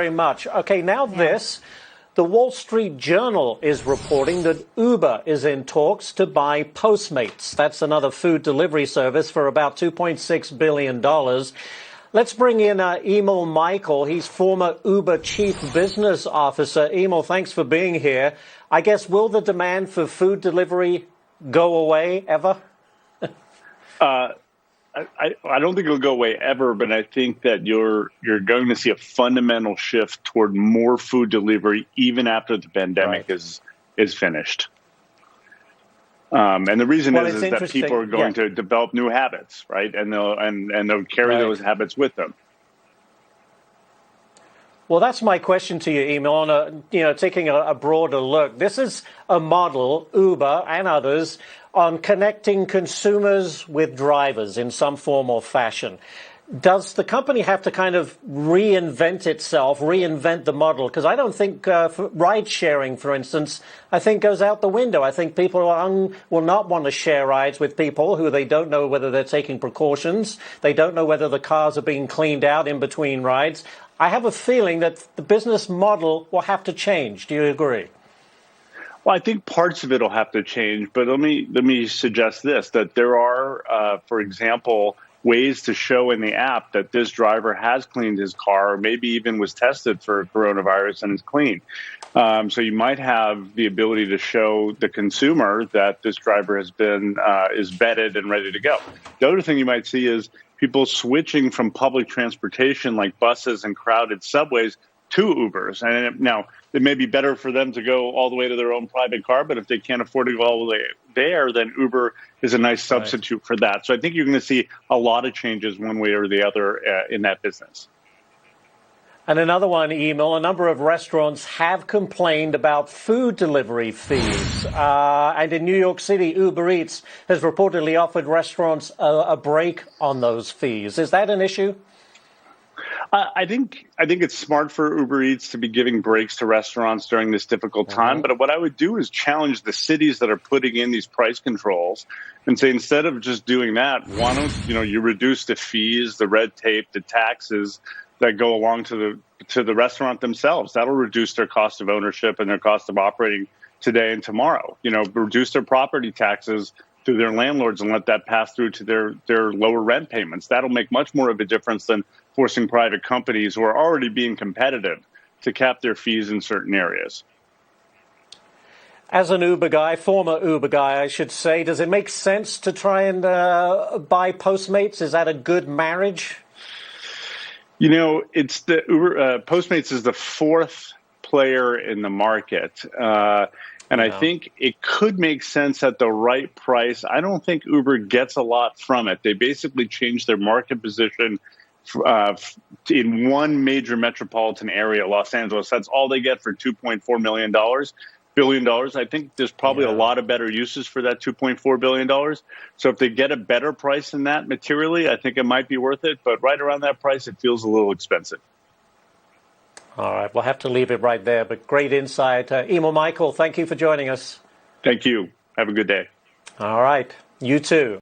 Very much. Okay, now this. The Wall Street Journal is reporting that Uber is in talks to buy Postmates. That's another food delivery service for about $2.6 billion. Let's bring in Emil Michael. He's former Uber Chief Business Officer. Emil, thanks for being here. I guess, will the demand for food delivery go away ever? I don't think it'll go away ever, but I think that you're going to see a fundamental shift toward more food delivery even after the pandemic is finished. And the reason is that people are going to develop new habits, right? And they'll carry those habits with them. Well, that's my question to you, Emil, on taking a broader look. This is a model, Uber and others, on connecting consumers with drivers in some form or fashion. Does the company have to kind of reinvent itself, reinvent the model? Because I don't think ride sharing, for instance, I think goes out the window. I think people will not want to share rides with people who they don't know whether they're taking precautions. They don't know whether the cars are being cleaned out in between rides. I have a feeling that the business model will have to change. Do you agree? Well, I think parts of it will have to change, but let me suggest this, that there are, for example, ways to show in the app that this driver has cleaned his car or maybe even was tested for coronavirus and is clean. So you might have the ability to show the consumer that this driver has been is vetted and ready to go. The other thing you might see is people switching from public transportation like buses and crowded subways to Ubers. And now, it may be better for them to go all the way to their own private car, but if they can't afford to go all the way there, then Uber is a nice substitute for that. So I think you're going to see a lot of changes one way or the other in that business. And another one, Emil, a number of restaurants have complained about food delivery fees. And in New York City, Uber Eats has reportedly offered restaurants a break on those fees. Is that an issue? I think it's smart for Uber Eats to be giving breaks to restaurants during this difficult time. But what I would do is challenge the cities that are putting in these price controls and say, instead of just doing that, why don't you reduce the fees, the red tape, the taxes that go along to the restaurant themselves? That'll reduce their cost of ownership and their cost of operating today and tomorrow. Reduce their property taxes to their landlords and let that pass through to their lower rent payments. That'll make much more of a difference than forcing private companies who are already being competitive to cap their fees in certain areas. As an Uber guy, former Uber guy, I should say, does it make sense to try and buy Postmates? Is that a good marriage? It's the Uber. Postmates is the fourth player in the market. And I think it could make sense at the right price. I don't think Uber gets a lot from it. They basically changed their market position in one major metropolitan area, Los Angeles. That's all they get for $2.4 billion. I think there's probably a lot of better uses for that $2.4 billion. So if they get a better price than that materially, I think it might be worth it. But right around that price, it feels a little expensive. All right, we'll have to leave it right there, but great insight. Emil Michael, thank you for joining us. Thank you. Have a good day. All right, you too.